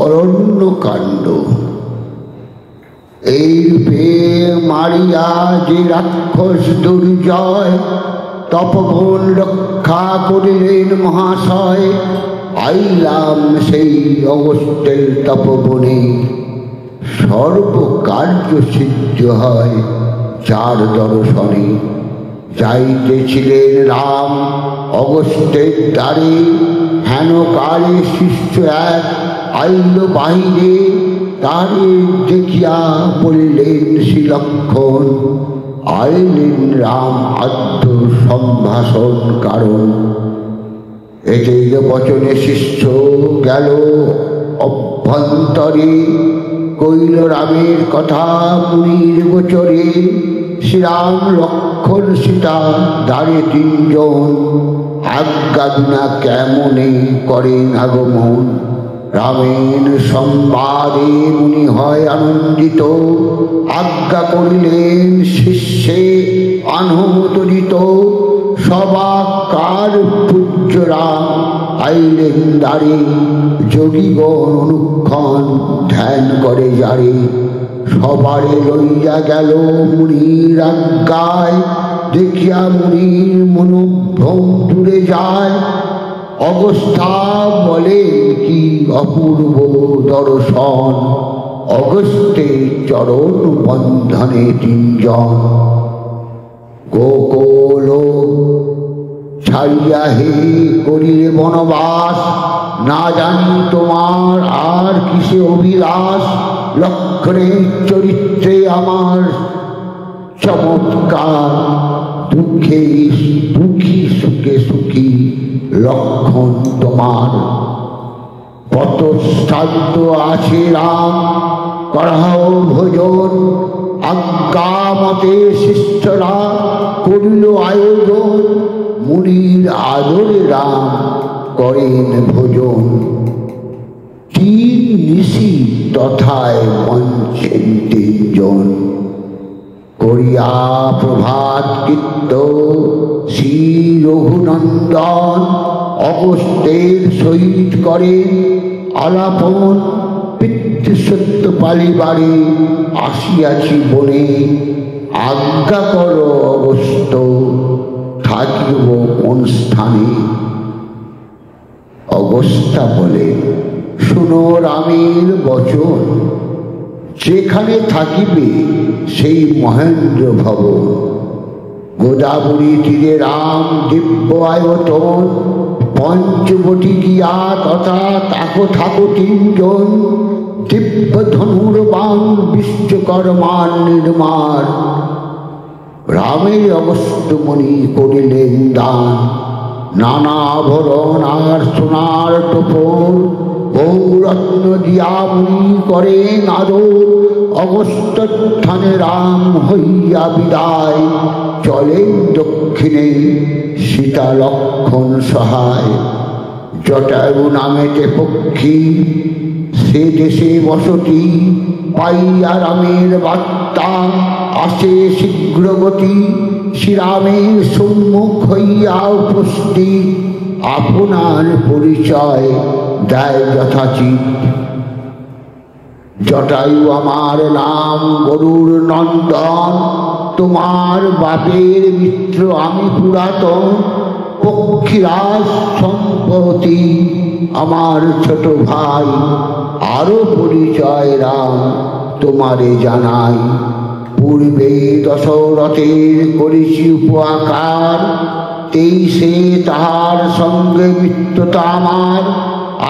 অরণ্যকাণ্ড। এই রূপে মারিয়া যে রাক্ষস দুর্জয় তপবন রক্ষা করিলেন মহাশয়। আইলাম সেই অগস্ত্যের তপবনে, সর্বকার্য সিদ্ধ হয় যার দর্শনে। যাইতেছিলেন রাম অগস্ত্যের দ্বারে, হেন কালে শিষ্য এক আইল বাহিরে। তারে দেখিয়া বললেন শ্রীলক্ষণ, আইলেন রাম আদ্য সম্ভাষণ কারণ। এতেই বচনে শিষ্য গেল অভ্যন্তরে, কইল রামের কথা মুনির গোচরে। শ্রীরাম লক্ষণ সীতা দ্বারে তিনজন, আজ্ঞা বিনা কেমনে করেন আগমন। রামের সংবাদে মুনি হয় আনন্দিত, আজ্ঞা করিলেন শিষ্যে আনুমোদিত। সবাকার পূজ্য রাম আইলেন দ্বারে, যোগীগণ অনুক্ষণ ধ্যান করে যারে। সবারে লইয়া গেল মুনির আজ্ঞায়, দেখিয়া মুনির মনোভ্রম দূরে যায়। অগস্ত্যা বলে কি অপূর্ব দর্শন, অগস্ত্যের চরণ বন্ধনে তিনজন। গোকুল ছাড়িয়া হে করিলে বনবাস, না জানি তোমার আর কিসে অভিলাষ। লক্ষণের চরিত্রে আমার চমৎকার, দুঃখে দুঃখী সুখে সুখী লক্ষণ তোমার। পথশ্রান্ত আছে রাম করাও ভোজন, আজ্ঞা মতে শিষ্যরা করিল আয়োজন। মুনির আদরে রাম করেন ভোজন, তিন নিশি তথায় মঞ্চেন তিনজন। করিয়া প্রভাত কীর্ত শ্রী রঘুনন্দন, অগস্ত্যের সহিত করেন আলাপন। পিতৃসত্য পালিবারে আসিয়াছি বনে, আজ্ঞা কর অগস্ত্য থাকিব কোন স্থানে। অগস্ত্যা বলে, শুনো রামের বচন, যেখানে থাকিবে সেই মহেন্দ্র ভবন। গোদাবরী তীরে রাম দিব্য আয়তন, পঞ্চবটি গিয়া তথা তাকো থাকো তিনজন। দিব্য ধনুর বাণ বিশ্বকর্মার নির্মাণ, রামের অগস্ত্যমণি করিলেন দান। নানা আভরণ আর সোনার টোপর, বহুরত্ন দিয়া মুনি করেন আদর। অগস্ত্যস্থানে রাম হইয়া বিদায়, চলেন দক্ষিণে সীতা লক্ষণ সহায়। জটায়ু নামেতে পক্ষী সে দেশে বসতি, পাইয়া রামের বার্তা আসে শীঘ্রগতি। শ্রীরামের সম্মুখ হইয়া উপস্থিত, আপনার পরিচয় দেয় যথাচিত। জটায়ু আমার নাম গরুর নন্দন, তোমার বাপের মিত্র আমি পুরাতন। পক্ষীরাজ সম্পত্তি আমার ছোট ভাই, আরো পরিচয় রাম তোমারে জানাই। পূর্বে দশরথের করেছি উপকার, 23 তাহার সঙ্গে মিত্রতা আমার।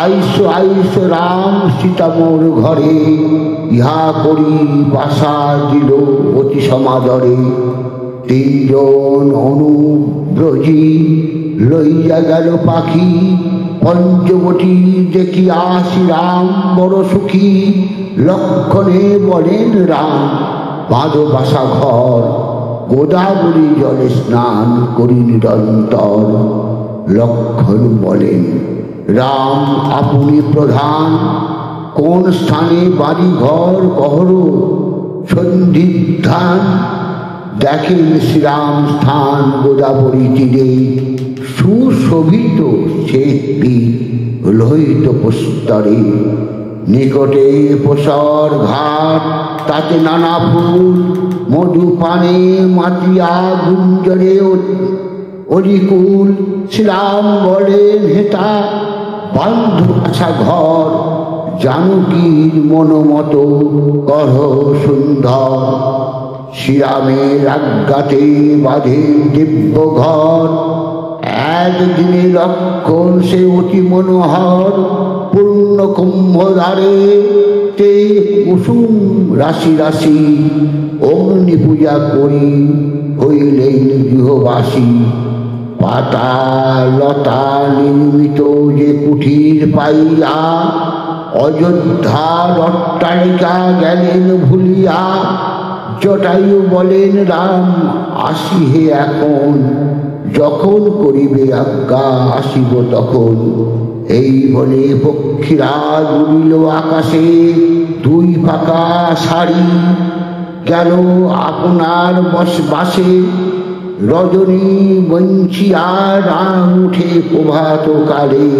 আইসো আইসো রাম সীতা মোর ঘরে, ইহা করি বাসা দিল অতি সমাদরে। তিনজন অনুব্রজী লইয়া গেল পাখি, পঞ্চবটি দেখিয়া শ্রীরাম বড় সুখী। লক্ষণে বলেন রাম বাঁধো বাসা ঘর, গোদাবরী জলে স্নান করি নিরন্তর। লক্ষণ বলেন রাম আপনি প্রধান, কোন স্থানে বাড়ি ঘর কহর সন্ধিধান। দেখেন শ্রীরাম স্থান গোদাবরী তীরে, সুশোভিত সে লোহিত পুস্তরে। নিকটে প্রসর ঘাট, তাতে নানা ফুল মধু পানে মাতিয়া গুঞ্জরে অরিকুল। শ্রীরাম বলেন হেতা বান্ধ আছা ঘর, জানকীর মনোমত কর সুন্দর। শ্রীরামের আজ্ঞাতে বাঁধেন দিব্য ঘর, একদিনে লক্ষণ সে অতি মনোহর। পূর্ণ কুম্ভধারে তে কুসুম রাশি রাশি, অগ্নি পূজা করি হইলেন গৃহবাসী। পাতা লতা নির্মিত যে কুঠির পাইয়া, অযোধ্যার অট্টালিকা গেলেন ভুলিয়া। জটায়ু বলেন রাম আসি হে এখন, যখন করিবে আজ্ঞা আসিব তখন। এই বলে পক্ষীরাজ উড়িল আকাশে, দুই পাকা শাড়ি গেল আপনার বাসে। রজনী বঞ্চিয়া রাম উঠে প্রভাত কালে,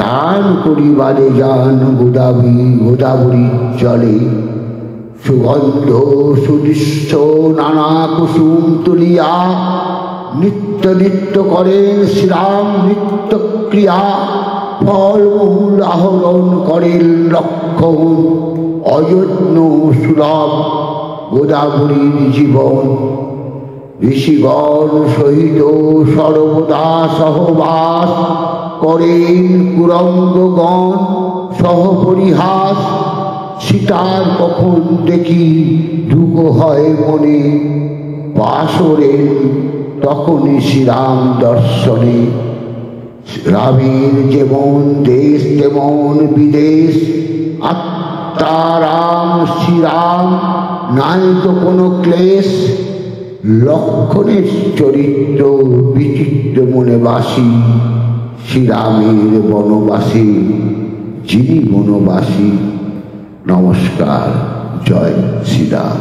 গান করিবারে যান গোদাবরী জলে। সুগন্ধ সুদৃশ্য নানা কুসুম তুলিয়া, নিত্য নিত্য করেন শ্রীরাম নিত্য ক্রিয়া। ফল মূল আহরণ করেন লক্ষণ, অযত্ন সুলভ গোদাবরীর জীবন। ঋষিগণ সহিত সর্বদা সহবাস, করেন কুরঙ্গগণ সহপরিহাস। সীতার কখন দেখি দুঃখ হয় মনে, বাসরের তখনই শ্রীরাম দর্শনে। রামের যেমন দেশ তেমন বিদেশ, আত্মারাম শ্রীরাম নাই তো কোনো ক্লেশ। লক্ষণের চরিত্র বিচিত্র মনে বাসী, শ্রীরামের বনবাসী যিনি বনবাসী। নমস্কার, জয় শ্রীরাম।